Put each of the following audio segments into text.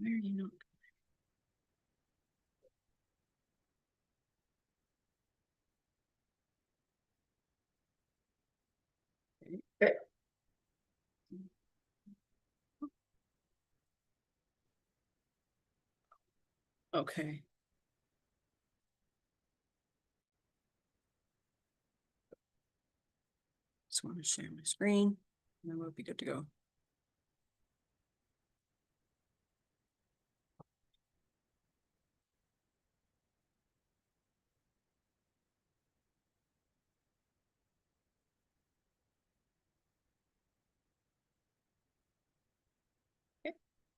Where are you not? Okay. Just want to share my screen and then we'll be good to go.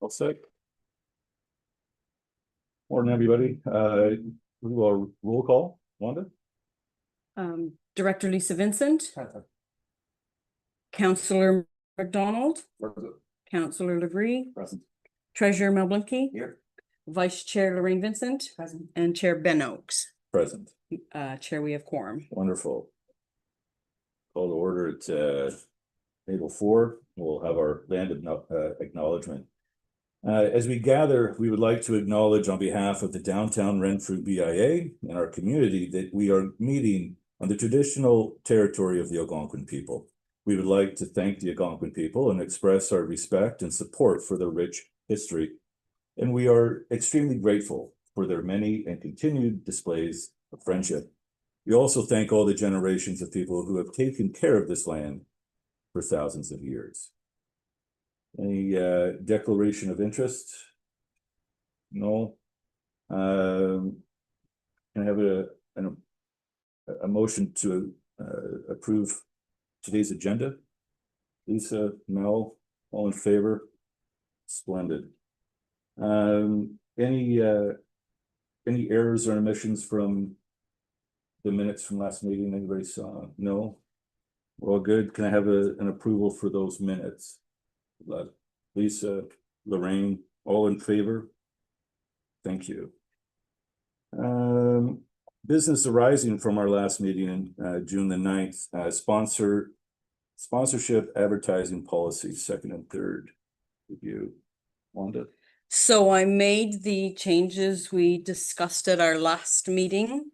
All set. Morning, everybody. We'll do a roll call. Wanda? Director Lisa Vincent, Councillor McDonald, Councillor Legree, Present. Treasurer Mel Blinky, Here. Vice Chair Lorraine Vincent, Present. and Chair Ben Oakes. Present. Chair, we have quorum. Wonderful. Call to order at table 4. We'll have our land acknowledgement. As we gather, we would like to acknowledge on behalf of the downtown Renfrew BIA and our community that we are meeting on the traditional territory of the Algonquin people. We would like to thank the Algonquin people and express our respect and support for their rich history. And we are extremely grateful for their many and continued displays of friendship. We also thank all the generations of people who have taken care of this land for thousands of years. Any declaration of interest? No. Can I have a motion to approve today's agenda? Lisa, Mel, all in favor? Splendid. Any errors or omissions from the minutes from last meeting? Anybody saw? No. We're all good. Can I have an approval for those minutes? Lisa, Lorraine, all in favor? Thank you. Business arising from our last meeting in June the 9th, sponsorship advertising policy, 2nd and 3rd review. Wanda? So I made the changes we discussed at our last meeting.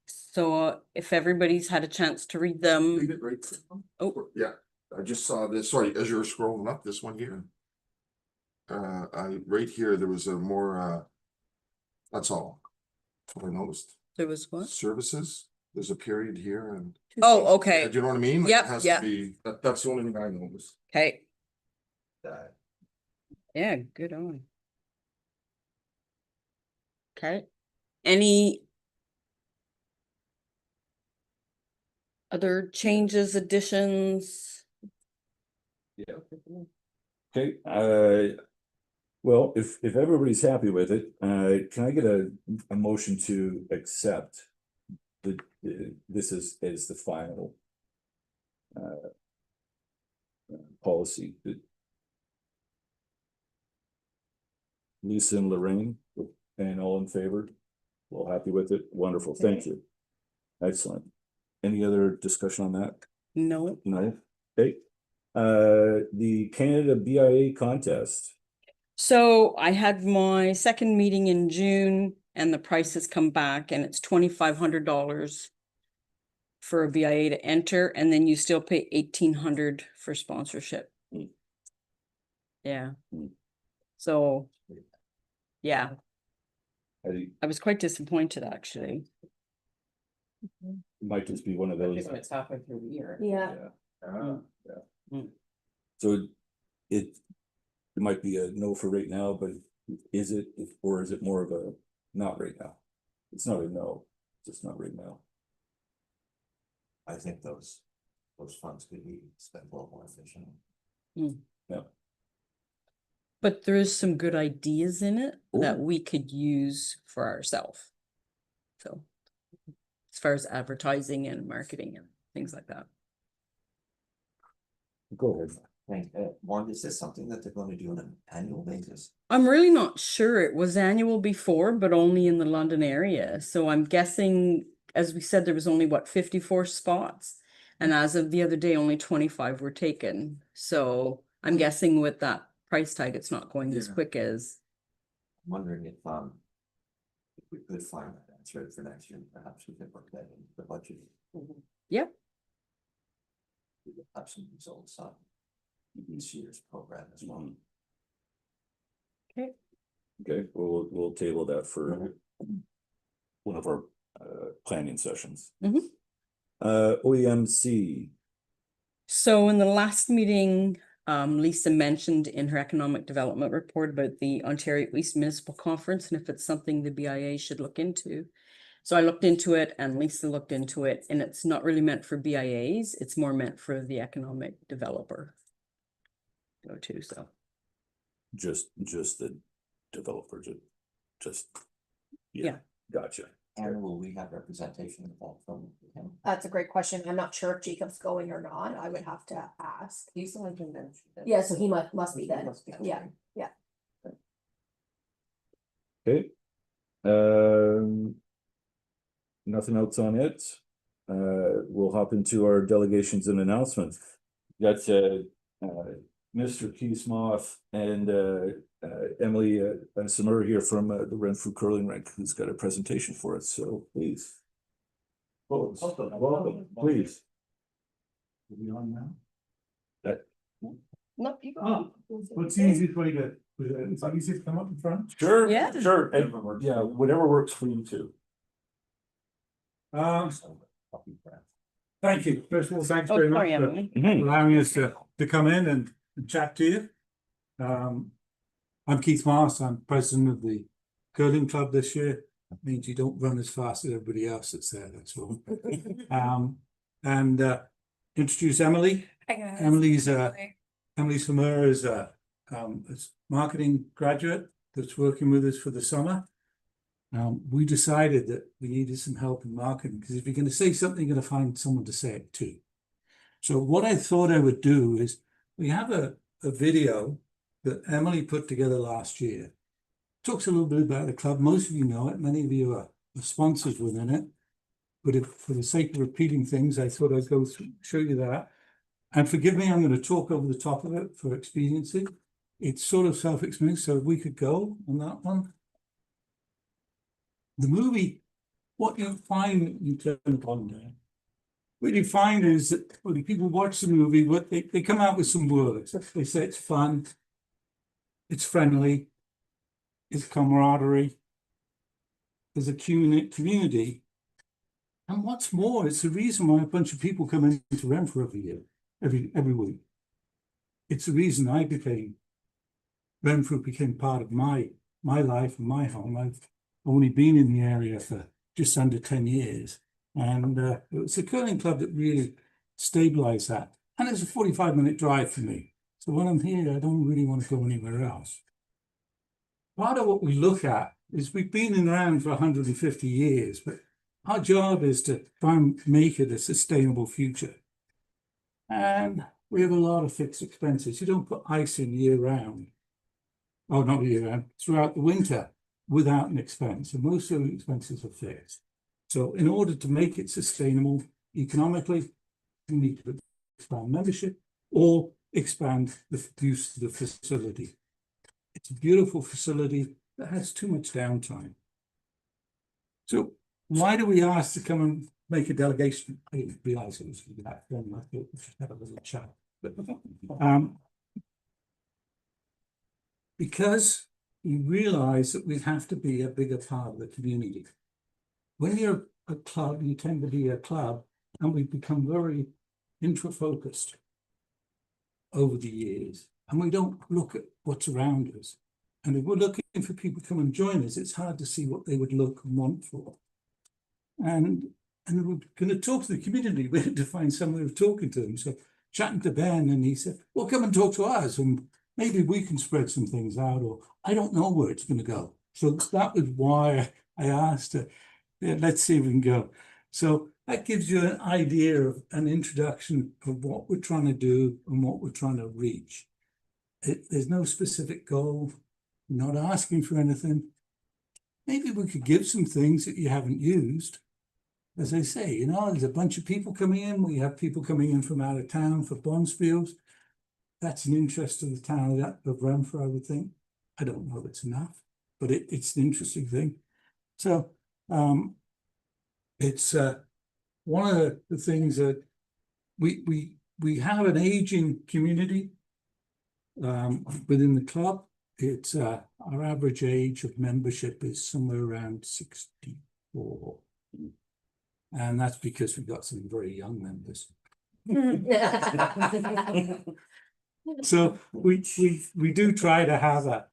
So if everybody's had a chance to read them. Read it right. Oh, yeah. I just saw this. Sorry, as you were scrolling up, this one here. Right here, there was a more. That's all. That's what I noticed. there was what? Services. There's a period here, and Oh, okay. do you know what I mean? Like, Yep, it has yeah. to be. That's the only thing I noticed. Okay. Yeah, good on. Okay. Any other changes, additions? Yeah. Okay. Well, if everybody's happy with it, can I get a motion to accept this as the final policy? Lisa and Lorraine, and all in favor? Well, happy with it. Wonderful. Thank you. Excellent. Any other discussion on that? No. No. Okay. The Canada BIA contest. So I had my second meeting in June and the price has come back and it's $2,500 for a BIA to enter, and then you still pay $1,800 for sponsorship. Yeah. So yeah, I was quite disappointed actually. It might just be one of those. It's halfway through the year. Yeah. So it might be a no for right now, but is it, or is it more of a not right now? It's not a no, it's just not right now. I think those funds could be spent a little more efficiently. Yeah. But there is some good ideas in it that we could use for ourselves. So as far as advertising and marketing and things like that. Go ahead. One, is this something that they're going to do on an annual basis? I'm really not sure. It was annual before, but only in the London area. So I'm guessing, as we said, there was only what, 54 spots. And as of the other day, only 25 were taken. So I'm guessing with that price tag, it's not going as quick as wondering if we could find that answer for next year, perhaps we could work that into the budget. Yep. We could have some results on this year's program as well. Okay, we'll table that for one of our planning sessions. Mhm. OEMC, So in the last meeting, Lisa mentioned in her economic development report about the Ontario East Municipal Conference and if it's something the BIA should look into. So I looked into it and Lisa looked into it, and it's not really meant for BIAs. It's more meant for the economic developer. Go to, so. just the developers, just. Yeah. Gotcha. And will we have representation of that from him? That's a great question. I'm not sure if Jacob's going or not. I would have to ask. He's the one who mentioned it. Yeah, so he must be He then. must be. Yeah. Okay. Nothing else on it. We'll hop into our delegations and announcements. Got Mr. Keesmoff and Emily Samur here from the Renfrew Curling Rink, who's got a presentation for us. So please. Welcome, please. Are we on now? Nope, you Oh, what's the easiest way to, is it easy to come up in front? Sure, Yeah. sure. And yeah, whatever works for you too. Thank you. First of all, thanks Oh, very much sorry, for Emily. allowing us to come in and chat to you. I'm Keith Mars. I'm president of the curling club this year. That means you don't run as fast as everybody else that's there, that's all. Introduce Emily. Hi guys. Emily's Samur is a marketing graduate that's working with us for the summer. We decided that we needed some help in marketing, because if you're going to say something, you're going to find someone to say it to. So what I thought I would do is, we have a video that Emily put together last year. Talks a little bit about the club. Most of you know it. Many of you are sponsors within it. But if, for the sake of repeating things, I thought I'd go through, show you that. And forgive me, I'm going to talk over the top of it for expediency. It's sort of self-explanatory, so if we could go on that one. The movie, what you find when you turn it on there, what you find is that when people watch the movie, what they come out with some words. They say it's fun, it's friendly, it's camaraderie, there's a community. And what's more, it's the reason why a bunch of people come into Renfrew every year, every week. It's the reason Renfrew became part of my life and my home. I've only been in the area for just under 10 years. And it was a curling club that really stabilized that. And it's a 45-minute drive for me. So when I'm here, I don't really want to go anywhere else. Part of what we look at is we've been around for 150 years, but our job is to try and make it a sustainable future. And we have a lot of fixed expenses. You don't put ice in year round. Oh, not year round, throughout the winter without an expense. And most of the expenses are fixed. So in order to make it sustainable economically, you need to expand membership or expand the use of the facility. It's a beautiful facility that has too much downtime. So why do we ask to come and make a delegation? I didn't realize it was that. Then I thought we should have a little chat. But, because we realize that we have to be a bigger part of the community. When you're a club, you tend to be a club, and we've become very intra-focused over the years, and we don't look at what's around us. And if we're looking for people to come and join us, it's hard to see what they would look and want for. And we're going to talk to the community. We had to find some way of talking to them. So chatting to Ben, and he said, well, come and talk to us, and maybe we can spread some things out, or I don't know where it's going to go. So that was why I asked her, yeah, let's see if we can go. So that gives you an idea of an introduction of what we're trying to do and what we're trying to reach. There's no specific goal, not asking for anything. Maybe we could give some things that you haven't used. As I say, you know, there's a bunch of people coming in. We have people coming in from out of town for Bonspiels. That's an interest to the town of Renfrew, I would think. I don't know if it's enough, but it's an interesting thing. So it's one of the things that we have an aging community within the club. It's our average age of membership is somewhere around 64. And that's because we've got some very young members. So we do try to have a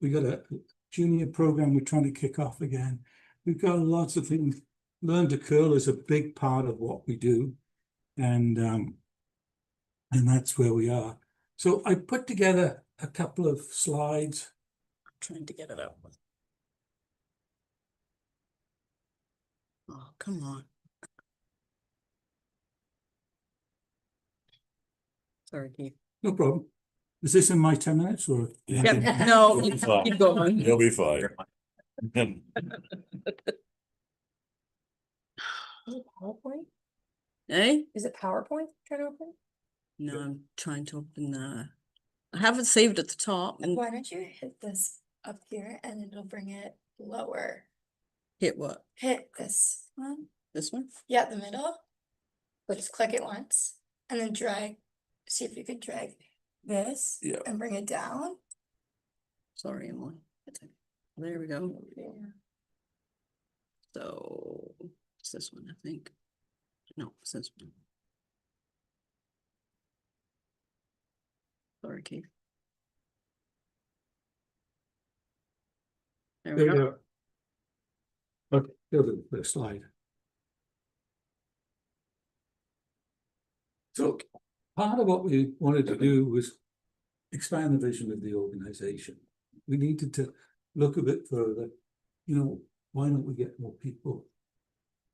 we got a junior program we're trying to kick off again. We've got lots of things. Learn to curl is a big part of what we do, and that's where we are. So I put together a couple of slides. I'm trying to get it up. Oh, come on. Sorry, Keith. No problem. Is this in my 10 minutes or? Yeah, no, You'll be fine. keep going. You'll be fine. Is it PowerPoint? Eh? Is it PowerPoint? Trying to open? No, I'm trying to open I have it saved at the top and Why don't you hit this up here and it'll bring it lower? hit what? Hit this one. This one? Yeah, the middle. But just click it once and then drag. See if you could drag this Yeah. and bring it down. Sorry, Emily. There we go. So it's this one, I think. No, it's this one. Sorry, Keith. There we There you go. go. Okay, go to the slide. So part of what we wanted to do was expand the vision of the organization. We needed to look a bit further. You know, why don't we get more people?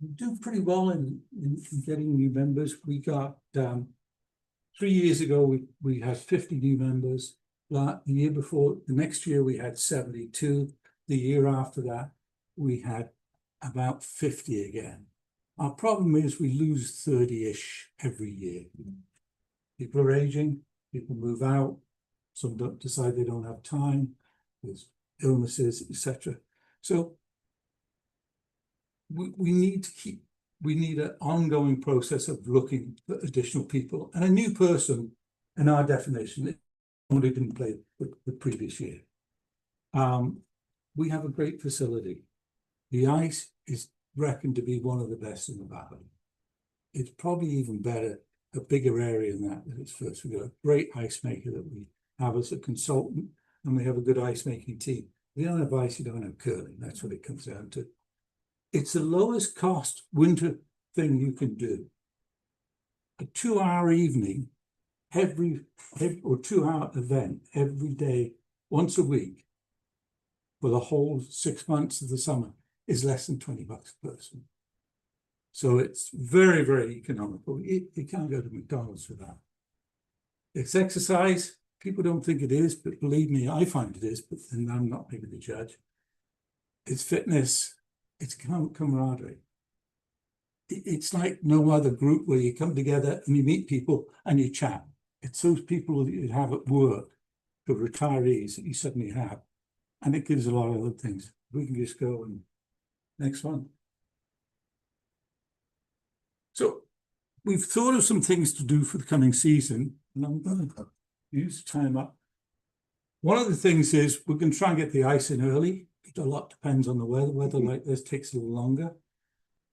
We do pretty well in getting new members. We got 3 years ago, we had 50 new members. The year before, the next year we had 72. The year after that, we had about 50 again. Our problem is we lose 30-ish every year. People are aging, people move out, some don't decide they don't have time, there's illnesses, etc. So we need an ongoing process of looking for additional people, and a new person, in our definition, only didn't play the previous year. We have a great facility. The ice is reckoned to be one of the best in the valley. It's probably even better, a bigger area than that at its first. We've got a great ice maker that we have as a consultant, and we have a good ice making team. We don't have ice, you don't have curling. That's what it comes down to. It's the lowest cost winter thing you can do. A 2-hour evening, every or 2-hour event every day, once a week, for the whole 6 months of the summer is less than $20 a person. So it's very, very economical. You can't go to McDonald's for that. It's exercise. People don't think it is, but believe me, I find it is, but then I'm not maybe the judge. It's fitness. It's camaraderie. It's like no other group where you come together and you meet people and you chat. It's those people that you have at work, the retirees that you suddenly have. And it gives a lot of other things. We can just go and next one. So we've thought of some things to do for the coming season, and I'm going to use time up. One of the things is we're going to try and get the ice in early. A lot depends on the weather. Weather like this takes a little longer.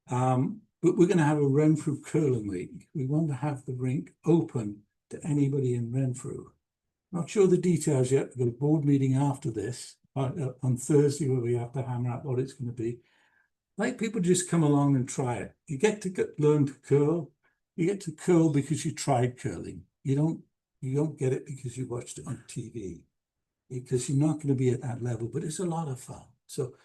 But we're going to have a Renfrew curling league. We want to have the rink open to anybody in Renfrew. Not sure the details yet. We've got a board meeting after this on Thursday where we have to hammer out what it's going to be. Like people just come along and try it. You get to learn to curl. You get to curl because you tried curling. You don't get it because you watched it on TV. Because you're not going to be at that level, but it's a lot of fun. So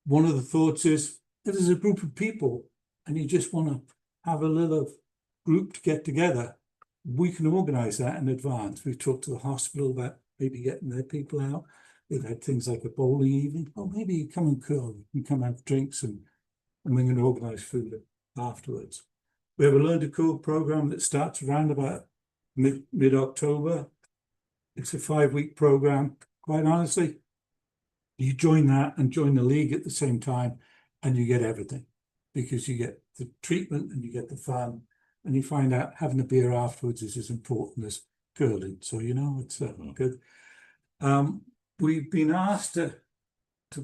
one of the thoughts is, if there's a group of people and you just want to have a little group to get together, we can organize that in advance. We've talked to the hospital about maybe getting their people out. They've had things like a bowling evening. Oh, maybe you come and curl, you can come have drinks and we can organize food afterwards. We have a Learn to Curl program that starts around about mid-October. It's a 5-week program. Quite honestly, You join that and join the league at the same time, and you get everything, because you get the treatment and you get the fun, and you find out having a beer afterwards is as important as curling. So, you know, it's good. We've been asked to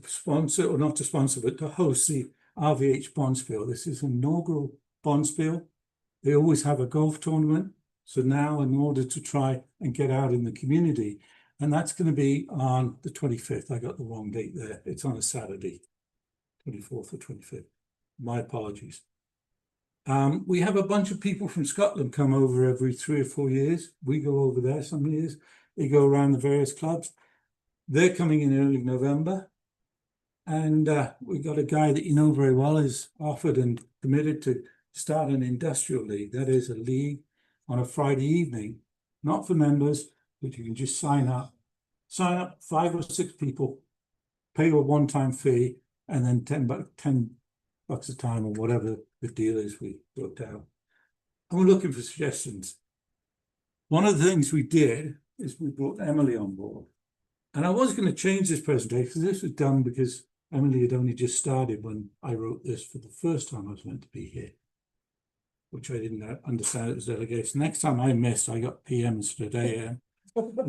sponsor, or not to sponsor, but to host the RVH Bonspiel. This is an inaugural Bonspiel. They always have a golf tournament. So now, in order to try and get out in the community, and that's going to be on the 25th. I got the wrong date there. It's on a Saturday, 24th or 25th. My apologies. We have a bunch of people from Scotland come over every 3 or 4 years. We go over there some years. They go around the various clubs. They're coming in early November. And we got a guy that you know very well is offered and committed to start an industrial league. That is a league on a Friday evening, not for members, but you can just sign up, 5 or 6 people, pay a one-time fee, and then $10 a time or whatever the deal is we worked out. And we're looking for suggestions. One of the things we did is we brought Emily on board. And I was going to change this presentation, because this was done because Emily had only just started when I wrote this for the first time I was meant to be here, which I didn't understand it was delegation. Next time I missed, I got PM instead of AM.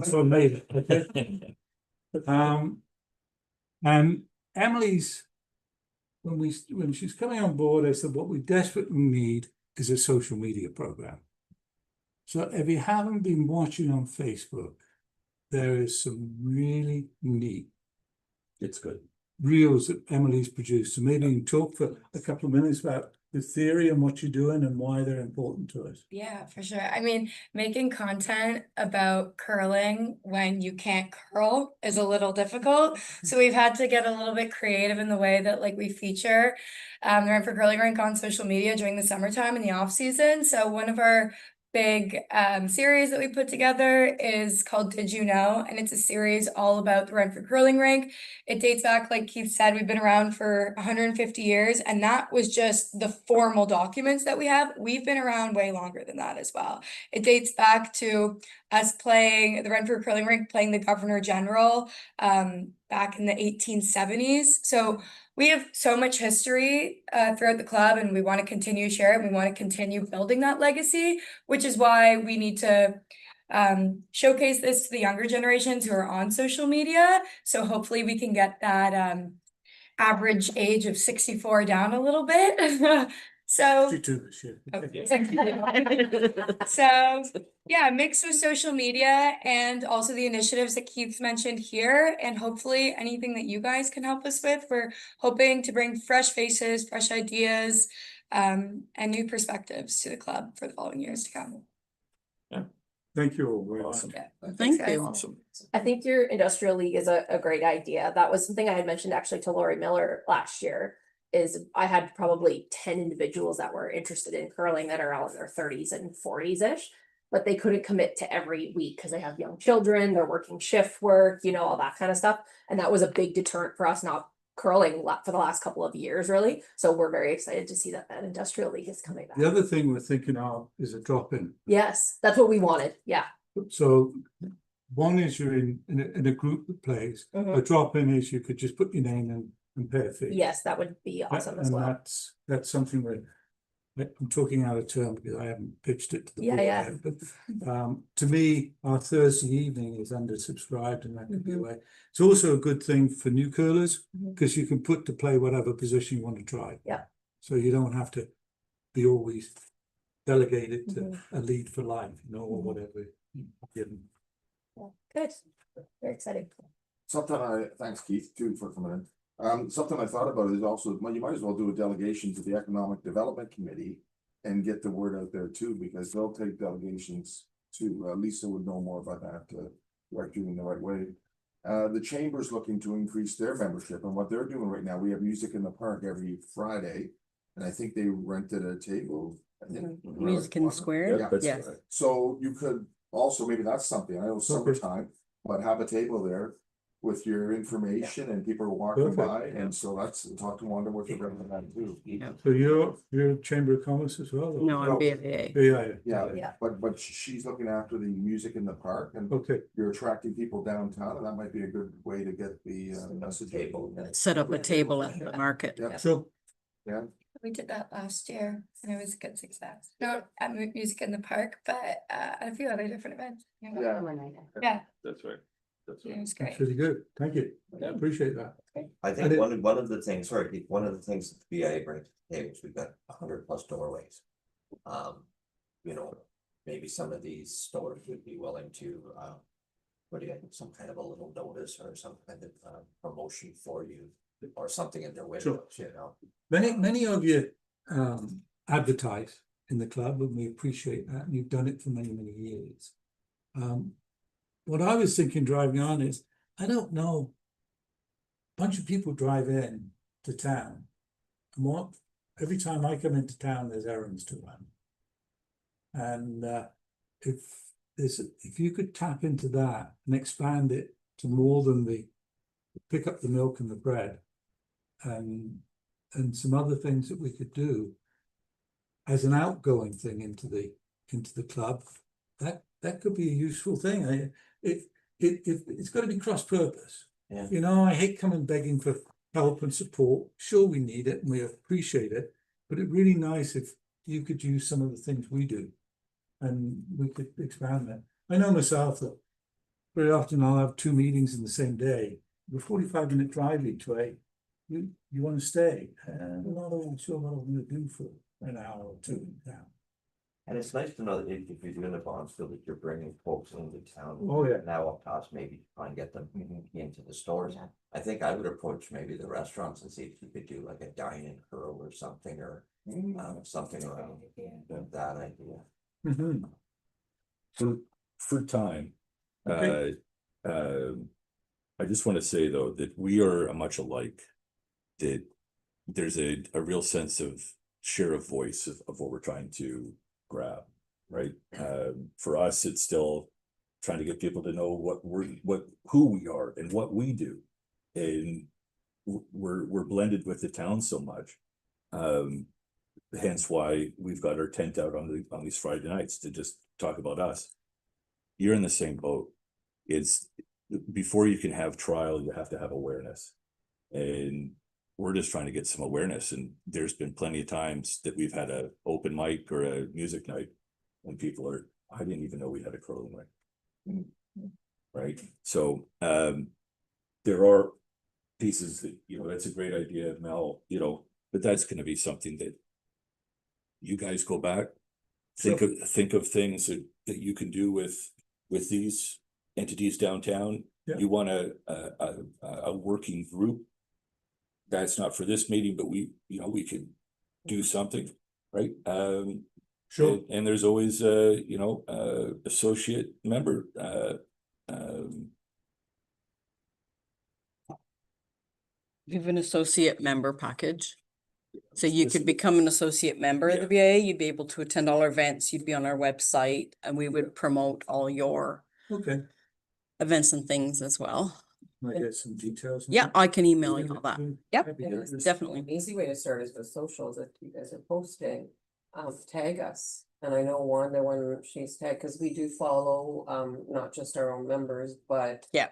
So I made it. Okay. And Emily's, when she's coming on board, I said, what we desperately need is a social media program. So if you haven't been watching on Facebook, there is some really neat, It's good. reels that Emily's produced. So maybe you can talk for a couple of minutes about the theory and what you're doing and why they're important to us. Yeah, for sure. I mean, making content about curling when you can't curl is a little difficult. So we've had to get a little bit creative in the way that like we feature the Renfrew curling rink on social media during the summertime and the off season. So one of our big series that we put together is called Did You Know? And it's a series all about the Renfrew curling rink. It dates back, like Keith said, we've been around for 150 years, and that was just the formal documents that we have. We've been around way longer than that as well. It dates back to us playing the Renfrew curling rink, playing the Governor General back in the 1870s. So we have so much history throughout the club, and we want to continue to share it. We want to continue building that legacy, which is why we need to showcase this to the younger generations who are on social media. So hopefully we can get that average age of 64 down a little bit. So 52 this year. okay. So yeah, mixed with social media and also the initiatives that Keith mentioned here, and hopefully anything that you guys can help us with. We're hoping to bring fresh faces, fresh ideas, and new perspectives to the club for the following years to come. Thank you all very Awesome. much. Yeah. Thank Thanks, you. guys. Awesome. I think your industrial league is a great idea. That was something I had mentioned actually to Lori Miller last year. Is I had probably 10 individuals that were interested in curling that are all in their 30s and 40s-ish, but they couldn't commit to every week because they have young children, they're working shift work, you know, all that kind of stuff. And that was a big deterrent for us not curling for the last couple of years, really. So we're very excited to see that industrial league is coming back. The other thing we're thinking of is a drop-in. Yes, that's what we wanted. Yeah. So one is you're in a group that plays. Mhm. A drop-in is you could just put your name in and pay a fee. Yes, that would be awesome as And well. that's something I'm talking out of turn because I haven't pitched it to the Yeah, board yeah. yet. But to me, our Thursday evening is undersubscribed, and that could be a way. It's also a good thing for new curlers Mhm. because you can put to play whatever position you want to try. Yeah. So you don't have to be always delegated to Mhm. a lead for life, you know, or Mhm. whatever. you give them. Yeah. Good. Very exciting. Thanks Keith too for coming in. Something I thought about is also, well, you might as well do a delegation to the Economic Development Committee and get the word out there too, because they'll take delegations to, Lisa would know more about that, to direct you in the right way. The Chamber's looking to increase their membership, and what they're doing right now, we have music in the park every Friday, and I think they rented a table. I think. Music in the Square? Yeah. That's Yes. right. So you could also, maybe that's something, I know it's summertime, but have a table there. with your information and people are walking Perfect. by, and so that's, talk to Wanda with regard to that too. So you're Chamber of Commerce as well? or- No, I'm No. BIA. Yeah, Yeah, but she's looking after the music in the park, and okay, you're attracting people downtown, and that might be a good way to get the message. Table. Set up a table at the market. Yeah. so, Yeah, We did that last year and it was a good success. Not at Music in the Park, but at a few other different events. yeah. Yeah, That's right. That's it right. was that's great. really good, thank you, I appreciate that. I And think it- one of the things, sorry, Keith, one of the things that the BIA brings to the table is we've got 100+ doorways. You know, maybe some of these stores would be willing to put in some kind of a little notice or some kind of promotion for you or something in their windows, you know. Many of you advertise in the club, and we appreciate that, and you've done it for many, many years. What I was thinking driving on is, I don't know, a bunch of people drive in to town, and every time I come into town, there's errands to run. And if you could tap into that and expand it to more than the pick up the milk and the bread, and some other things that we could do as an outgoing thing into the club, that could be a useful thing. It's got to be cross-purpose. Yeah. You know, I hate coming begging for help and support. Sure, we need it and we appreciate it, but it'd really nice if you could use some of the things we do, and we could expand that. I know myself that very often I'll have 2 meetings in the same day. The 45-minute drive each way. You want to stay? I'm not really sure what I'm going to do for an hour or 2 in town. And it's nice to know that if you're doing a Bondsville, that you're bringing folks into town. Oh, yeah. Now up to us, maybe to try and get them into the stores. I think I would approach maybe the restaurants and see if you could do like a dine-in curl or something, or something around that idea. Mhm. For time, Okay. I just want to say though, that we are much alike. That there's a real sense of share of voice of what we're trying to grab, right? For us, it's still trying to get people to know who we are and what we do. And we're blended with the town so much. Hence why we've got our tent out on these Friday nights to just talk about us. You're in the same boat. It's before you can have trial, you have to have awareness. And we're just trying to get some awareness. And there's been plenty of times that we've had a open mic or a music night and people are, I didn't even know we had a curling night. Right. So there are pieces that, you know, that's a great idea, Mel, you know, but that's going to be something that you guys go back, think of things that you can do with these entities downtown. Yeah. You want a working group. That's not for this meeting, but we could do something, right? Sure. And there's always associate member. We have an associate member package. So you This- could become an associate member of the BIA, you'd be able to attend all our events, you'd be on our website, and we would promote all your Okay, events and things as well. might get some details. on Yeah, that. I can email you all that. Yep. That'd be good. Definitely. An easy way to start is with socials, if you guys are posting, tag us. And I know Wanda, when she's tagged, cause we do follow, not just our own members, but. Yeah.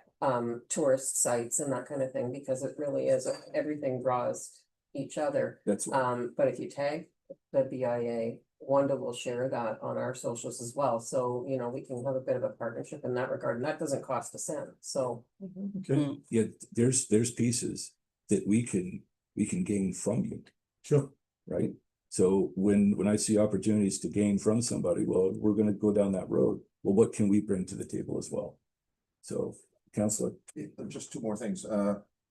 Tourist sites and that kind of thing, because it really is, everything draws each other. That's But if you tag the BIA, Wanda will share that on our socials as well, so, you know, we can have a bit of a partnership in that regard, and that doesn't cost a cent, so. Okay, yeah, there's pieces that we can gain from you, sure. right? So when I see opportunities to gain from somebody, well, we're gonna go down that road. Well, what can we bring to the table as well? So, Councillor. Just 2 more things.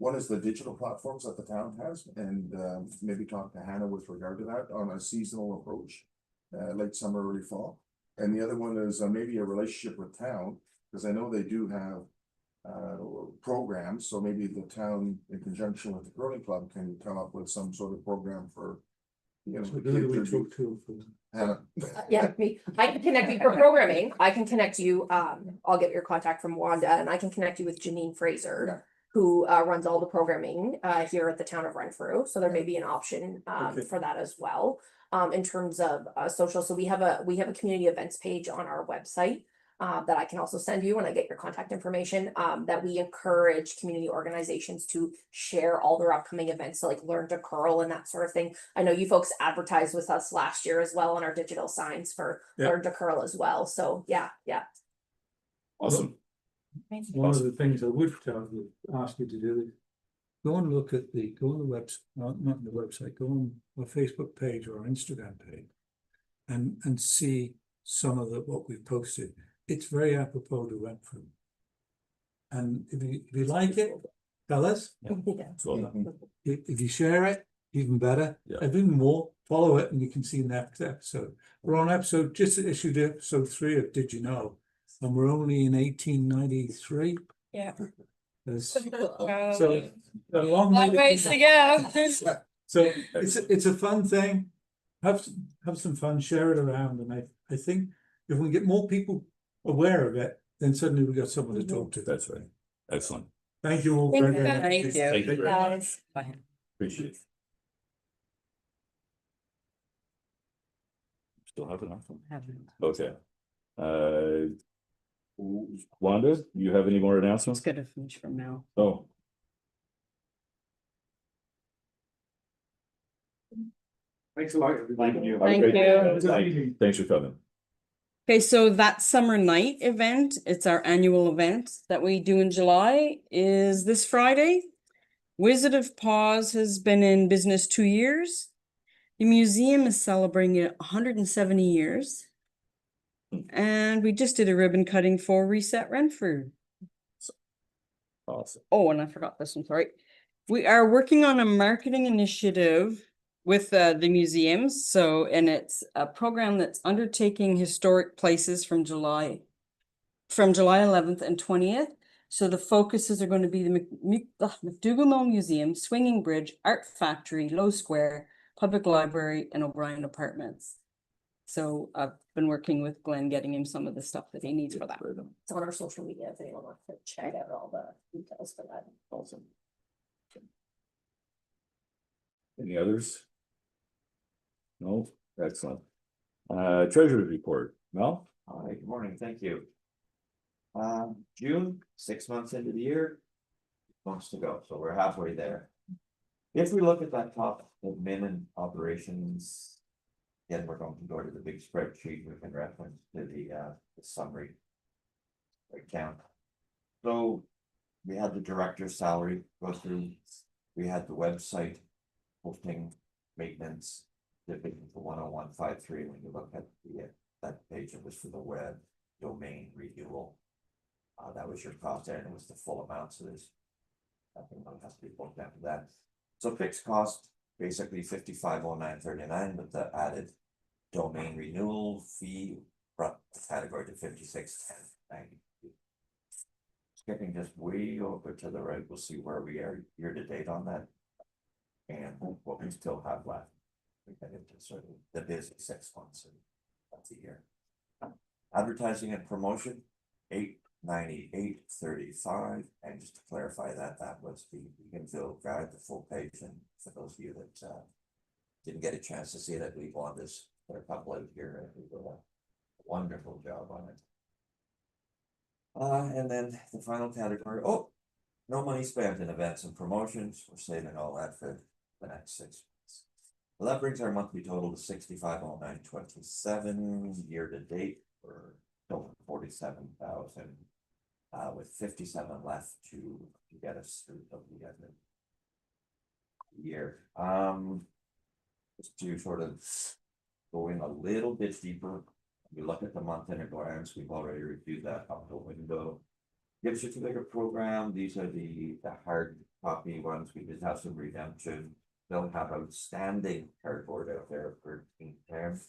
One is the digital platforms that the town has, and maybe talk to Hannah with regard to that on a seasonal approach, late summer, early fall. And the other one is maybe a relationship with town, because I know they do have programs, so maybe the town in conjunction with the curling club can come up with some sort of program for You know, So the who do we kids are- talk to for? Hannah. Yeah, me, I can connect you for programming, I can connect you, I'll get your contact from Wanda, and I can connect you with Janine Fraser. Who runs all the programming here at the town of Renfrew, so there may be an option Okay. for that as well. In terms of social, so we have a community events page on our website. That I can also send you when I get your contact information, that we encourage community organizations to share all their upcoming events, so like Learn to Curl and that sort of thing. I know you folks advertised with us last year as well on our digital signs for Yeah. Learn to Curl as well, so yeah. Awesome. One of the things I would ask you to do is go and look at go on the website, not the website, go on our Facebook page or our Instagram page. And see some of what we've posted. It's very apropos to Renfrew. And if you like it, tell us. It's well done. If you share it, even better. Yeah. Even more, follow it and you can see the next episode. We're on just issued episode 3 of Did You Know? And we're only in 1893. Yeah. So a long Long ways to go. So it's a fun thing. Have some fun, share it around, and I think if we get more people aware of it, then suddenly we got someone to talk to. That's right. Excellent. Thank you all Thank very, you. very much. Thank you. Thank you very much. Guys. Bye. Appreciate it. Still have enough? Okay. Wanda, you have any more It's announcements? gonna finish from now. Oh, Thanks a lot, everybody. Have a Thank great- you. Thanks for coming. Okay, so that summer night event, it's our annual event that we do in July, is this Friday. Wizard of Paws has been in business 2 years. The museum is celebrating 170 years. And we just did a ribbon cutting for Reset Renfrew. Awesome. Oh, and I forgot this one, sorry. We are working on a marketing initiative with the museums, so, and it's a program that's undertaking historic places from July 11th and 20th. So the focuses are going to be the McDougall Mill Museum, Swinging Bridge, Art Factory, Low Square, Public Library, and O'Brien Apartments. So I've been working with Glenn, getting him some of the stuff that he needs for that. It's on our social media if anyone wants to check out all the details for that. Awesome. Any others? No, excellent. Treasurer's report, Mel? Hi, good morning, thank you. June, 6 months into the year. Months to go, so we're halfway there. If we look at that top admin and operations. Again, we're going to go to the big spreadsheet, we can reference to the summary. Account. So we had the director's salary go through, we had the website hosting, maintenance, dipping to 10153. When you look at that page, it was for the web domain renewal. That was your cost there, and it was the full amount, so there's nothing that has to be booked after that. So fixed cost, basically 550939, but the added domain renewal fee brought the category to 561090. Skipping just way over to the right, we'll see where we are year to date on that. And what we still have left. We get into sort of the busy 6 months of the year. Advertising and promotion, 898.35, and just to clarify that was the Eganville guide, the full page, and for those of you that didn't get a chance to see that, we want this for a couple out here, and we did a wonderful job on it. And then the final category, no money spent in events and promotions, we're saving all that for the next 6 months. Well, that brings our monthly total to 650927 year to date for total 47,000, with 57 left to get us through the end of the year. Just to sort of go in a little bit deeper, we look at the month in a glance. We've already reviewed that up the window. Gift certificate program, these are the hard copy ones. We did have some redemption. Don't have outstanding cardboard out there for teen term.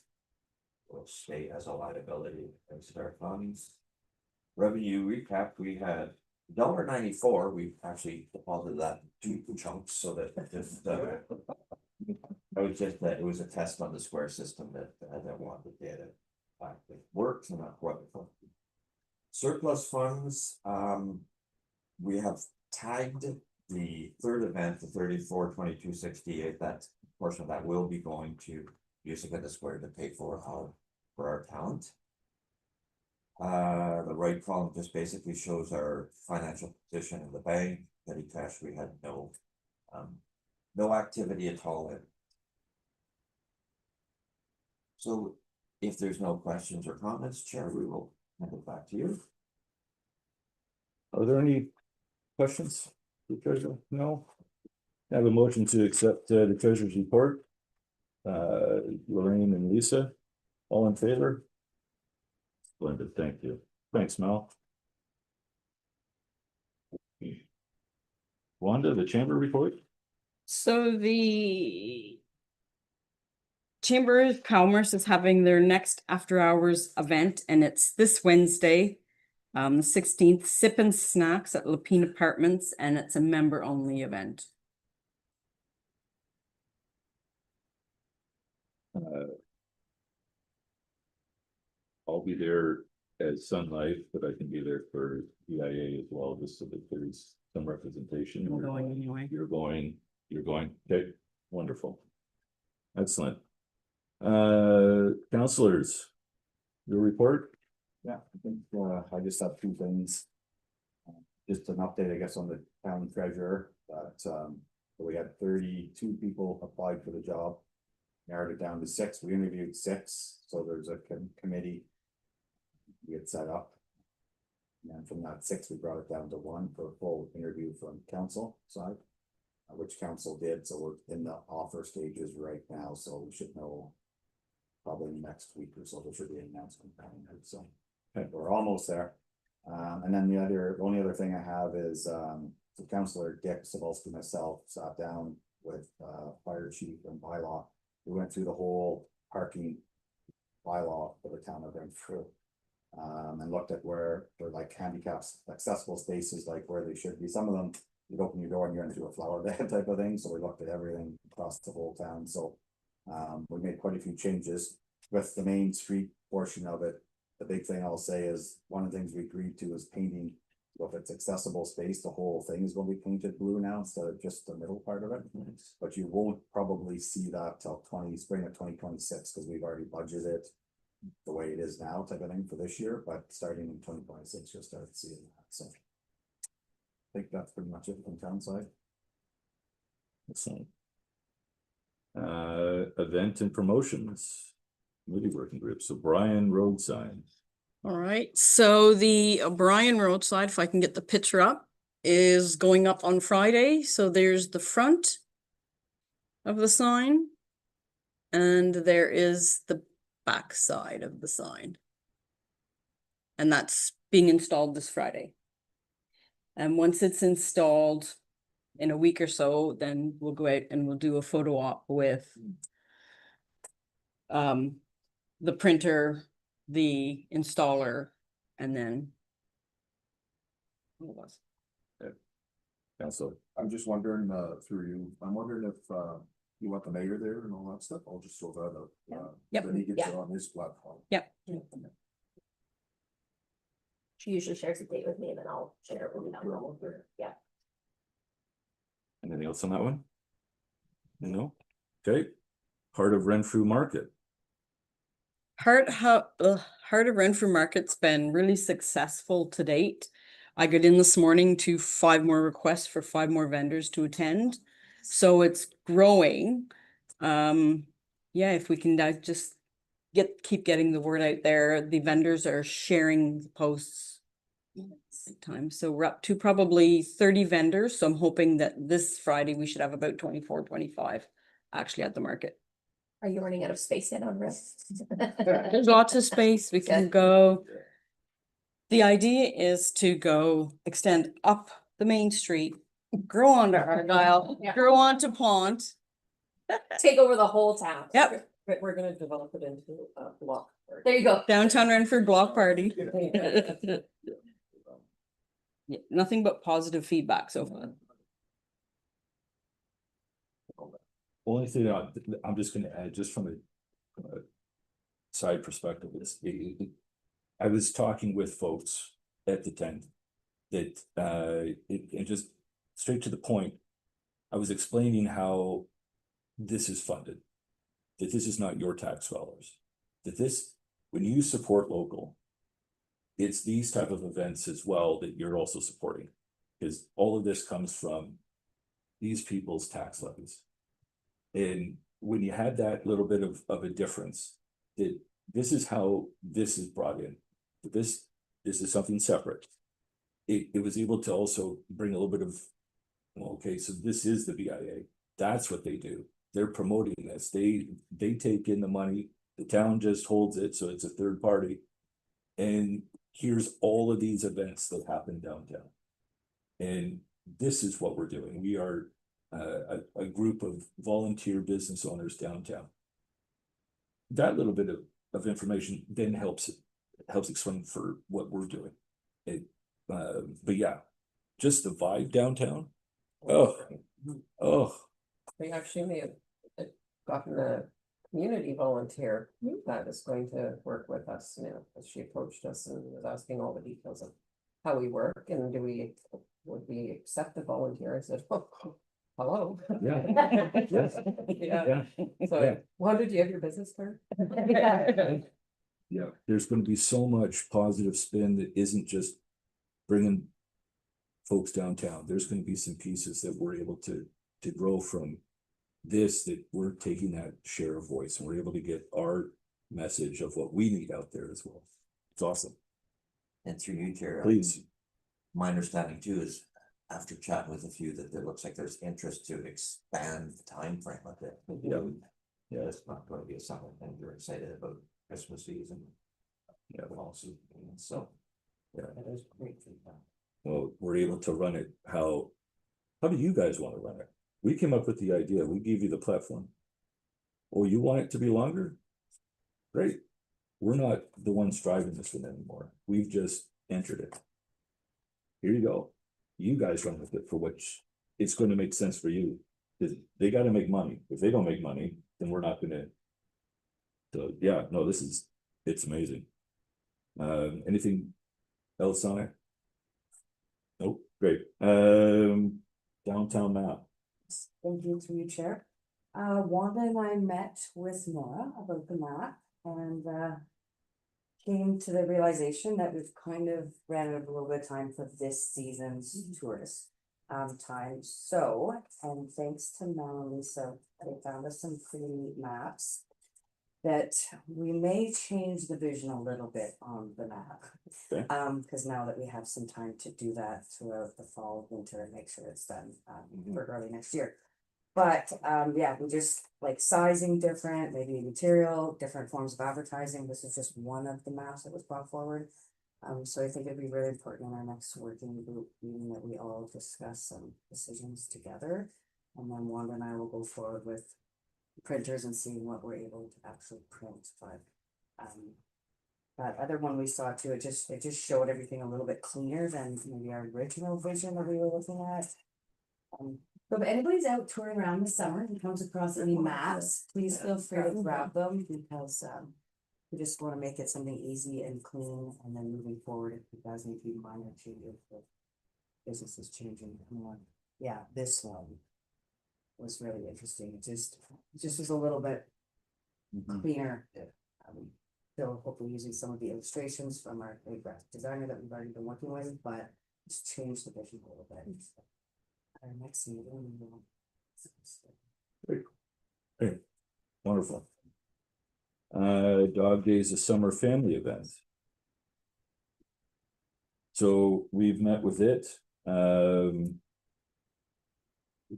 Will stay as a liability against our funds. Revenue recap, we had $1.94. We actually deposited that in 2 chunks so that just I was just that it was a test on the square system that I wanted the data. It works and not quite. Surplus funds, we have tagged the third event, the 34-22-68, that portion of that will be going to using the square to pay for our talent. The right column just basically shows our financial position in the bank. Petty cash, we had no activity at all. So if there's no questions or comments, Chair, we will hand it back to you. Are there any questions? The treasurer? No? I have a motion to accept the treasurer's report. Lorraine and Lisa, all in favor? Splendid, thank you. Thanks, Mel. Wanda, the chamber report? So the Chamber of Commerce is having their next after hours event, and it's this Wednesday, the 16th, Sip and Snacks at Lapine Apartments, and it's a member only event. I'll be there as Sun Life, but I can be there for BIA as well, just so that there's some representation. I'm going anyway. You're going, okay, wonderful. Excellent. Councilors, your report? Yeah, I think I just have two things. Just an update, I guess, on the town treasurer, that we had 32 people applied for the job. Narrowed it down to 6. We interviewed 6, so there's a committee we had set up. And from that 6, we brought it down to 1 for a full interview from council side, which council did. So we're in the offer stages right now, so we should know probably next week or so. There should be an announcement coming out, so we're almost there. And then the only other thing I have is so Councillor Dick Cebulski, myself, sat down with fire chief and bylaw. We went through the whole parking bylaw for the town of Renfrew, and looked at where they're like handicaps, accessible spaces, like where they should be. Some of them, you'd open your door and you're into a flower bed type of thing. So we looked at everything across the whole town. So we made quite a few changes with the main street portion of it. The big thing I'll say is one of the things we agreed to is painting. So if it's accessible space, the whole thing is going to be painted blue now instead of just the middle part of it. Nice. But you won't probably see that till spring of 2026, because we've already budgeted the way it is now type of thing for this year. But starting in 2026, you'll start seeing that. So I think that's pretty much it from town side. Excellent. Event and promotions, committee working group. So Brian, road sign. All right, so the O'Brien roadside, if I can get the picture up, is going up on Friday. So there's the front of the sign, and there is the back side of the sign. And that's being installed this Friday. And once it's installed in a week or so, then we'll go out and we'll do a photo op with the printer, the installer, and then what was Council. I'm just wondering, through you, I'm wondering if you want the mayor there and all that stuff. I'll just throw that out. Yep. Then he gets Yeah. it on his platform. Yep. She usually shares a date with me and then I'll share it with you. Yeah. Anything else on that one? No? Okay. Heart of Renfrew Market. Heart of Renfrew Market's been really successful to date. I got in this morning to 5 more requests for 5 more vendors to attend. So it's growing. Yeah, if we can just keep getting the word out there. The vendors are sharing the posts big time. So we're up to probably 30 vendors. So I'm hoping that this Friday we should have about 24, 25 actually at the market. Are you running out of space yet on risk? There's lots of space. We can go. The idea is to go extend up the main street, grow onto Argyle, Yeah. grow onto Pont. Take over the whole town. Yep. But we're gonna develop it into a block. There you go. Downtown Renfrew block party. Yeah, nothing but positive feedback so far. Only thing I'm just gonna add, just from a side perspective, is I was talking with folks at the tent that and just straight to the point, I was explaining how this is funded, that this is not your tax dollars, that this, when you support local, it's these type of events as well that you're also supporting, because all of this comes from these people's tax levies. And when you had that little bit of a difference, that this is how this is brought in, this is something separate. It was able to also bring a little bit of, well, okay, so this is the BIA, that's what they do, they're promoting this, they take in the money, the town just holds it, so it's a third party. And here's all of these events that happen downtown. And this is what we're doing. We are a group of volunteer business owners downtown. That little bit of information then helps explain for what we're doing. But yeah, just the vibe downtown. Oh, We actually may have gotten a community volunteer that is going to work with us now, as she approached us and was asking all the details of how we work and would we accept the volunteer? I said, oh, hello. yeah. Yeah. So, Yeah. well, did you have your business card? Yeah, there's going to be so much positive spin that isn't just bringing folks downtown. There's going to be some pieces that we're able to grow from this, that we're taking that share of voice and we're able to get our message of what we need out there as well. It's awesome. And through you, Chair. Please. My understanding too is, after chatting with a few, that there looks like there's interest to expand the time frame of it. Yeah. Yeah, it's not going to be a summer thing. You're excited about Christmas season. Yeah, but also, so. Yeah. That is great feedback. Well, we're able to run it. How do you guys want to run it? We came up with the idea. We gave you the platform. Oh, you want it to be longer? Great. We're not the ones driving this one anymore. We've just entered it. Here you go. You guys run with it for which it's going to make sense for you. They got to make money. If they don't make money, then we're not going to. So yeah, no, it's amazing. Anything else on it? Nope. Great. Downtown map. Thank you through you, Chair. Wanda and I met with Nora about the map and came to the realization that we've kind of ran out of a little bit of time for this season's tourist time. So, and thanks to Mel and Lisa, they found us some pretty neat maps that we may change the vision a little bit on the map. Okay. Because now that we have some time to do that throughout the fall, winter, and make sure it's done for early next year. But yeah, we just like sizing different, maybe material, different forms of advertising. This is just one of the maps that was brought forward. So I think it'd be really important in our next working group meeting that we all discuss some decisions together. And then Wanda and I will go forward with printers and seeing what we're able to actually print. But that other one we saw too, it just showed everything a little bit cleaner than maybe our original vision that we were looking at. So if anybody's out touring around this summer and comes across any maps, please feel free to grab them because we just want to make it something easy and clean, and then moving forward, if it does need to be minor changes, the business is changing more. Yeah, this one was really interesting. It just was a little bit cleaner. So hopefully using some of the illustrations from our graphic designer that we've already been working with, but just change the vision a little bit. Our next meeting, we will. Hey, wonderful. Dog Days, a summer family event. So we've met with it.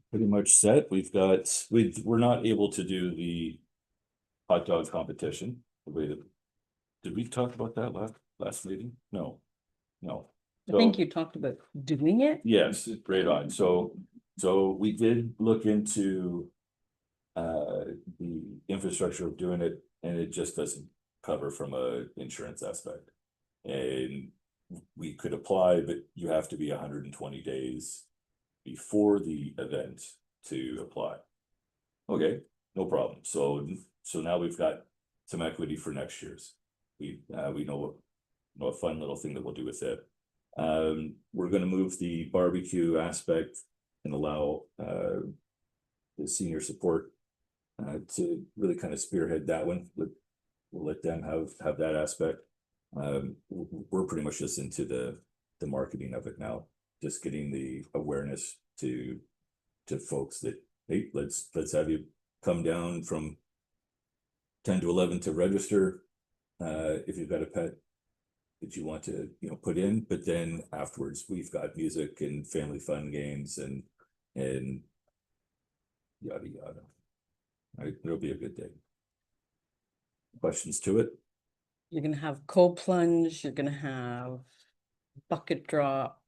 Pretty much set. We're not able to do the hot dog competition. Did we talk about that last meeting? No. I think you talked about doing it. Yes, right on. So we did look into the infrastructure of doing it, and it just doesn't cover from a insurance aspect. And we could apply, but you have to be 120 days before the event to apply. Okay, no problem. So now we've got some equity for next year's. We know a fun little thing that we'll do with it. We're gonna move the barbecue aspect and allow the senior support to really kind of spearhead that one. We'll let them have that aspect. We're pretty much just into the marketing of it now, just getting the awareness to folks that, hey, let's have you come down from 10 to 11 to register if you've got a pet that you want to put in, but then afterwards we've got music and family fun games and yada yada. Right, it'll be a good day. Questions to it? You're gonna have cold plunge, you're gonna have bucket drop,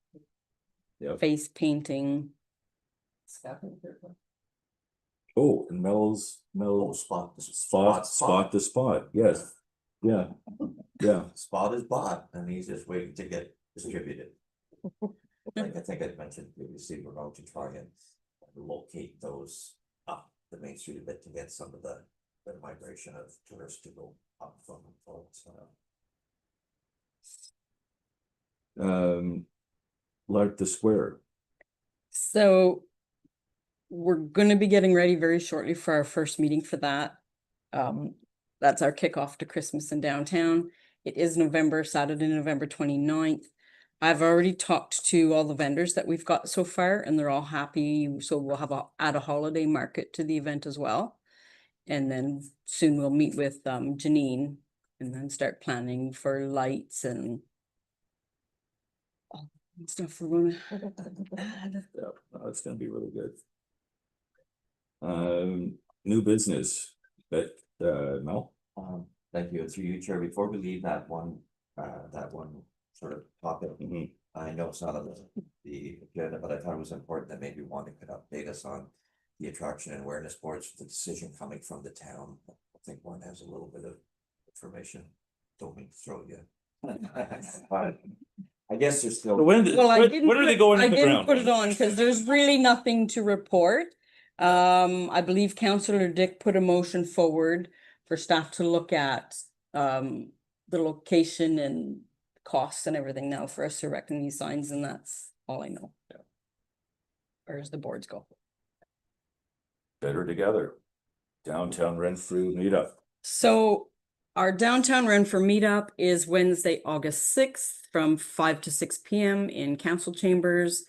Yeah. face painting. Scaffolding here, but- Oh, and Mel's Spot the spot. Yes. Yeah. Yeah. Spot is bought and he's just waiting to get distributed. Like I think I mentioned previously, we're going to try and locate those up the Main Street a bit to get some of the migration of tourists to go up from folks. Like the square. So we're gonna be getting ready very shortly for our first meeting for that. That's our kickoff to Christmas in downtown. It is Saturday, November 29th. I've already talked to all the vendors that we've got so far and they're all happy. So we'll have add a holiday market to the event as well. And then soon we'll meet with Janine and then start planning for lights and all the stuff we're gonna add. Yeah, it's gonna be really good. New business, but Mel. Thank you. Through you, Chair. Before we leave that one sort of topic, I know it's not on the agenda, but I thought it was important that maybe one could update us on the attraction and awareness boards, the decision coming from the town. I think one has a little bit of information. Don't mean to throw you. But I guess there's still. When are they going I in the didn't ground? put it on because there's really nothing to report. I believe Councillor Dick put a motion forward for staff to look at the location and costs and everything now for us to reckon these signs, and that's all I know. Where does the boards go? Better together. Downtown Renfrew meetup. So our downtown Renfrew meetup is Wednesday, August 6th from 5 to 6 p.m. in council chambers.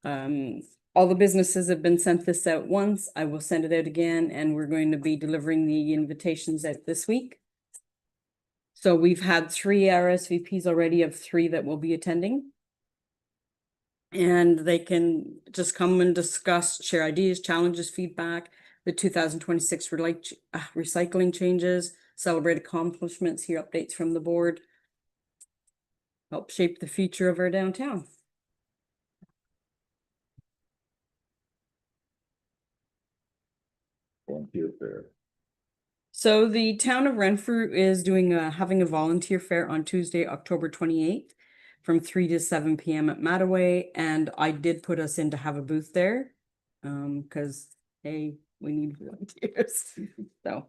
All the businesses have been sent this out once. I will send it out again, and we're going to be delivering the invitations out this week. So we've had 3 RSVPs already of 3 that will be attending. And they can just come and discuss, share ideas, challenges, feedback, the 2026 recycling changes, celebrate accomplishments, hear updates from the board. Help shape the future of our downtown. Volunteer fair. So the town of Renfrew is doing having a volunteer fair on Tuesday, October 28th from 3 to 7 p.m. at Mattaway, and I did put us in to have a booth there because hey, we need volunteers. So,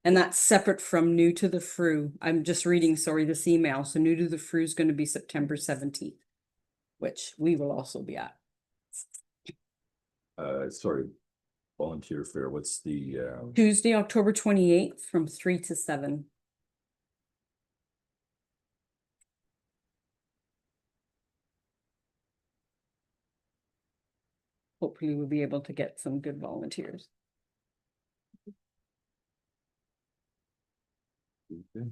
and that's separate from New to the Frew. I'm just reading, sorry, this email. So New to the Frew is going to be September 17th, which we will also be at. Sorry, volunteer fair. What's the Tuesday, October 28th from 3 to 7. Hopefully we'll be able to get some good volunteers. okay.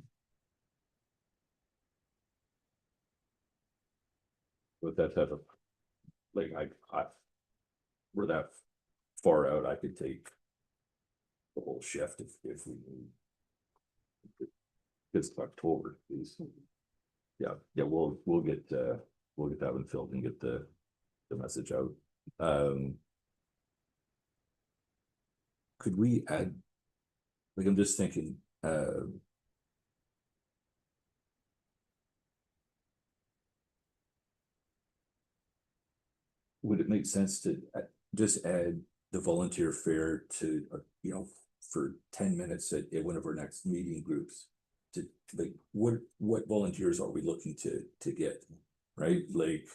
With that type of like I we're that far out, I could take the whole shift if we need. It's October, please. Yeah, we'll get that one filled and get the message out. Could we add, like, I'm just thinking, would it make sense to just add the volunteer fair to, you know, for 10 minutes at one of our next meeting groups. To like, what volunteers are we looking to get, right? Like,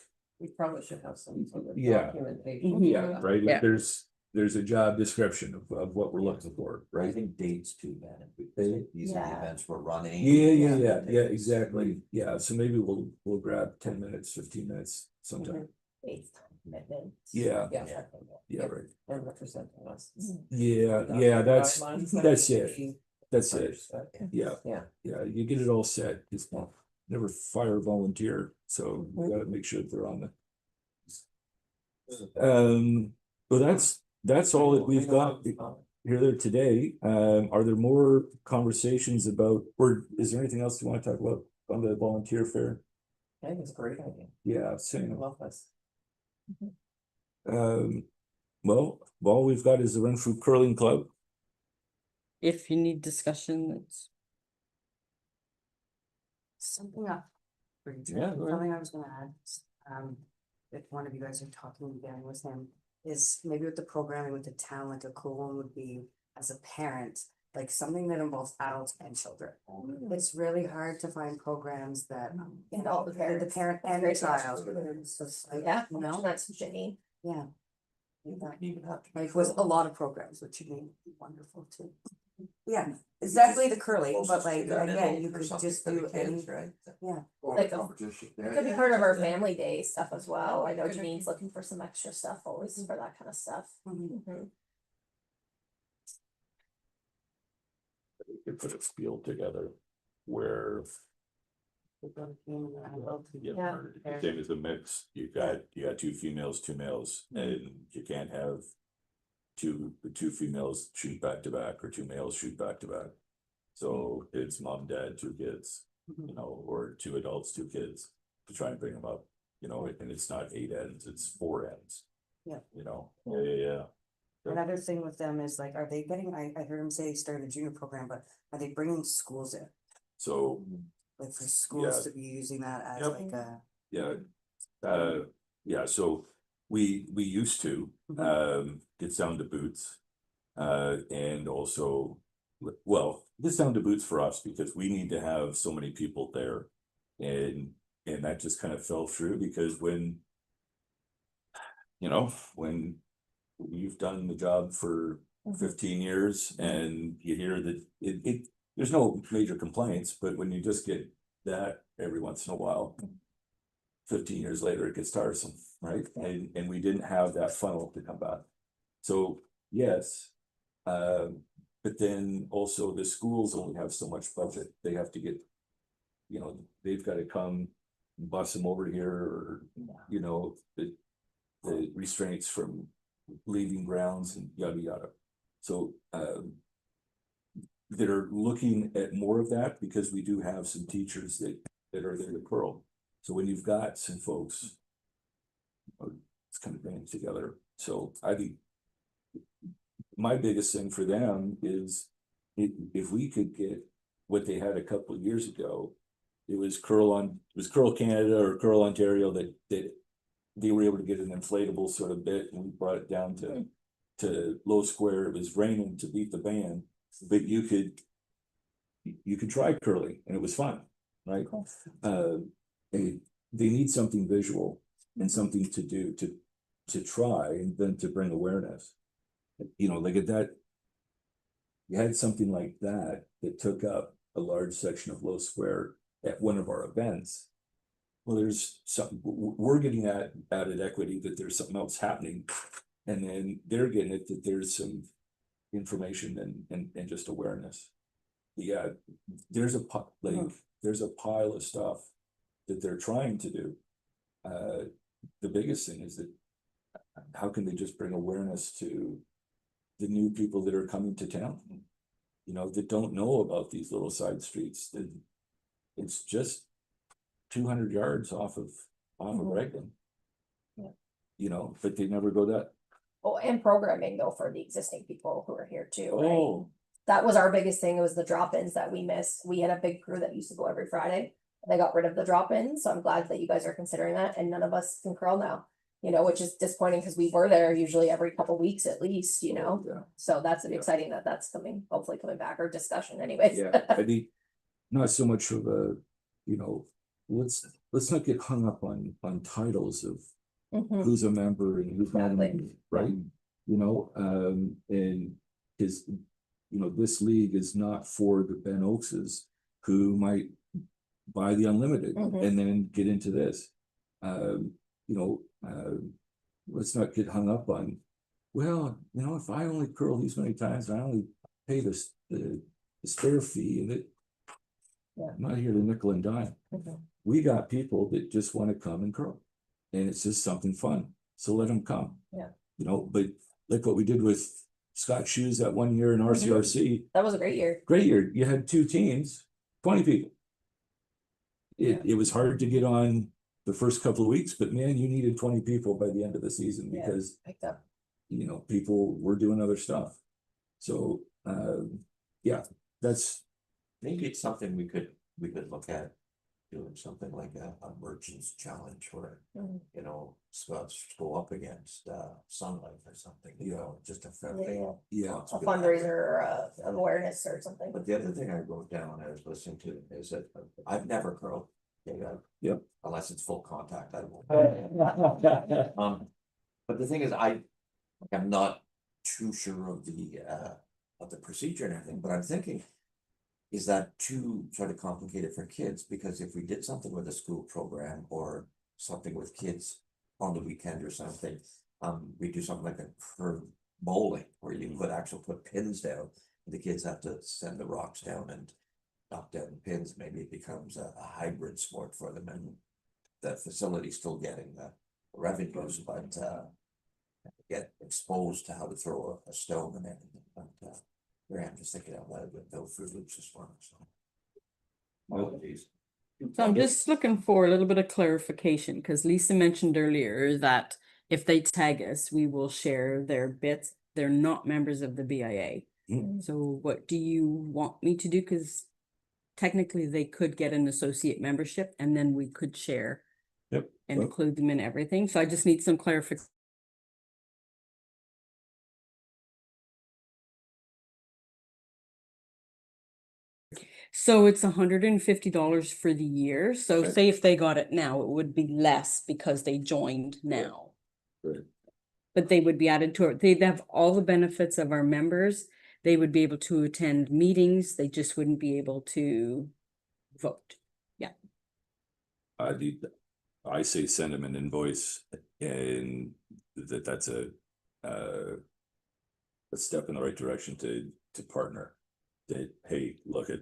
We probably should have some sort of Yeah. documentation. Mhm. yeah, right? Yeah. There's a job description of what we're looking for, I right? think dates too, man. These are the Yeah. events we're running. Yeah, exactly. Yeah, so maybe we'll grab 10 minutes, 15 minutes sometime. Based commitment. Yeah, Yeah. yeah, right. And representing us. Yeah, that's it. That's it. Understood. Yeah. Yeah. Yeah, you get it all set, just never fire a volunteer, so you gotta make sure they're on the. Well, that's all that we've got here today. Are there more conversations about, or is there anything else you want to talk about on the volunteer fair? I think it's a great idea. Yeah, I same. love this. Well, all we've got is the Renfrew Curling Club. If you need discussion, it's. Something up. Yeah, go ahead. Something I was gonna add, if one of you guys are talking again with him, is maybe with the programming with the town, like a cool one would be as a parent, like something that involves adults and children. It's really hard to find programs that. And all the The parents. parent and the child. So it's like, Yeah, you know, that's Jenny. yeah. Like with a lot of programs, which you mean wonderful too. Yeah, exactly the curling, but like, again, you could just do any, Right? yeah. Like, Competition. It could be part of our family day stuff as well. I know Janine's looking for some extra stuff always for that kind of stuff. Mhm. Mhm. We could put a field together where. Yeah. Same as a mix, you got 2 females, 2 males, and you can't have. Two females shoot back to back or 2 males shoot back to back. So it's mom, dad, 2 kids, you know, or 2 adults, 2 kids to try and bring them up, you know, and it's not 8 ends, it's 4 ends. Yeah. You know, yeah. Another thing with them is like, are they getting, I heard him say he started a junior program, but are they bringing schools in? So, Like for schools Yeah. to be using that as Yep. like a. yeah, so we used to, get down to boots. And also, well, this down to boots for us because we need to have so many people there. And that just kind of fell through because when you've done the job for 15 years and you hear that there's no major complaints, but when you just get that every once in a while, 15 years later, it gets tiresome, right? And we didn't have that funnel to come back. So yes, but then also the schools only have so much budget. They have to get, they've got to come bus them over here or, the restraints from leaving grounds and yada, yada. So, they're looking at more of that because we do have some teachers that are there to curl. So when you've got some folks, it's kind of bringing together. So I think my biggest thing for them is if we could get what they had a couple of years ago, it was Curl Canada or Curl Ontario that they were able to get an inflatable sort of bit and we brought it down to low square. It was raining to beat the band, but you could try curling and it was fun, right? They need something visual and something to do to try and then to bring awareness. Like at that, you had something like that took up a large section of low square at one of our events. Well, there's something we're getting at equity that there's something else happening, and then they're getting it that there's some information and just awareness. Yeah, there's a pile of stuff that they're trying to do. The biggest thing is that how can they just bring awareness to the new people that are coming to town, that don't know about these little side streets, that it's just 200 yards off of Raglan. Yeah. But they never go that. Oh, and programming though for the existing people who are here too, right? Oh, That was our biggest thing. It was the drop-ins that we missed. We had a big crew that used to go every Friday. They got rid of the drop-ins, so I'm glad that you guys are considering that, and none of us can curl now. you know, which is disappointing because we were there usually every couple weeks at least, you know? Yeah. So that's exciting that that's hopefully coming back, or discussion anyways. Yeah, I think not so much of a, you know, let's not get hung up on titles of Mhm. who's a member and who's not a Exactly. member, right? You know, and his, you know, this league is not for the Ben Oakses who might buy the unlimited Mhm. and then get into this. You know, let's not get hung up on, well, you know, if I only curl these many times, I only pay this the spare fee and it. Yeah. I'm not here to nickel and dime. Mhm. We got people that just want to come and curl. And it's just something fun. So let them come. Yeah. You know, but like what we did with Scott Shoes that one year in RCRC, That was a great year. great year. You had 2 teams, 20 people. It was hard to get on the first couple of weeks, but man, you needed 20 people by the end of the season Yeah. because, Picked up. you know, people were doing other stuff. So, yeah, that's, Maybe it's something we could look at, doing something like a merchants challenge where, Mhm. you know, scouts go up against Sunlight or something, you know, just a Yeah, friendly. yeah. yeah. A fundraiser or awareness or something. But the other thing I wrote down, I was listening to, is that I've never curled. Yep. Unless it's full contact, I won't. But the thing is, I'm not too sure of the procedure and everything, but I'm thinking, is that too sort of complicated for kids? Because if we did something with a school program or something with kids on the weekend or something, we do something like a curve bowling where you could actually put pins down. The kids have to send the rocks down and knock down the pins. Maybe it becomes a hybrid sport for them, and the facility still getting the revenues, but get exposed to how to throw a stone and everything. But I'm just thinking out loud with no Fruit Loops this one. So. Apologies. So I'm just looking for a little bit of clarification, because Lisa mentioned earlier that if they tag us, we will share their bits. They're not members of the BIA. Mm. So what do you want me to do? Because technically they could get an associate membership and then we could share Yep. and Well, include them in everything. So I just need some clarification. So it's $150 for the year. So Okay. say if they got it now, it would be less because they joined now. Right. But they would be added to it. They'd have all the benefits of our members. They would be able to attend meetings. They just wouldn't be able to vote. Yeah. I say send them an invoice and that's a step in the right direction to partner. That, hey, look at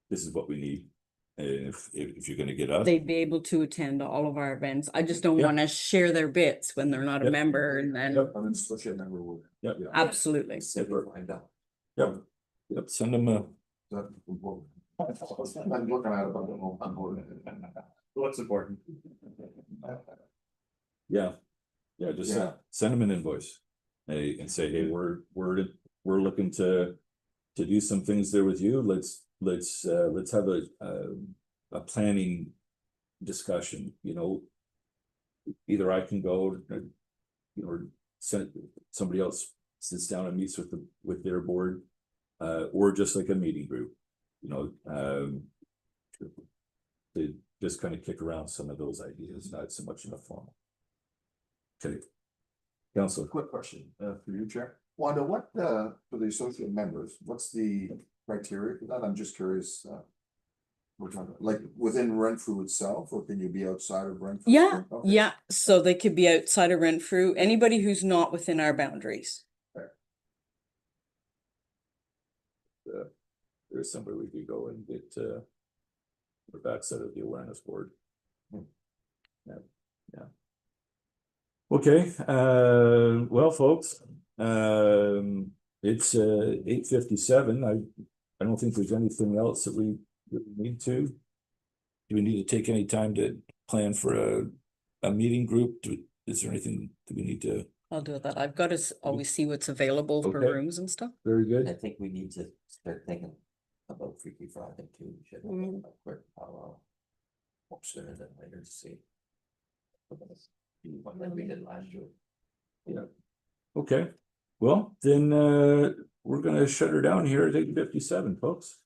this is what we need. And if you're gonna get us, They'd be able to attend all of our events. I just don't Yeah. want to share their bits when they're not a Yep. member and then. Yep. I'm an associate member with. Yep. Yeah. Absolutely. Find out. Yep, send them a, That- I'm looking at it, but I don't know. I'm voting. What's important? yeah, just Yeah. send them an invoice. Hey, and say, hey, we're looking to do some things there with you. Let's have a planning discussion, you know. Either I can go, you know, or send somebody else sits down and meets with their board, or just like a meeting group, you know, to just kind of kick around some of those ideas, not so much in a formal. Okay. Counselor. Quick question, for you, Chair. Wanda, what, for the associate members, what's the criteria for that? I'm just curious, we're talking, like, within Renfrew itself, or can you be outside of Renfrew? Yeah, Okay. yeah. So they could be outside of Renfrew, anybody who's not within our boundaries. There's somebody we could go and get the backside of the awareness board. Yeah. Okay, well, folks, it's 8:57. I don't think there's anything else that we need to. Do we need to take any time to plan for a meeting group? Is there anything that we need to? I'll do that. I've got to always see what's available for Okay. rooms and stuff. Very I good. think we need to start thinking about Freaky Friday too. We should have a quick sooner than later to see. One that we did last year. Okay, well, then, we're gonna shut her down here at 8:57, folks.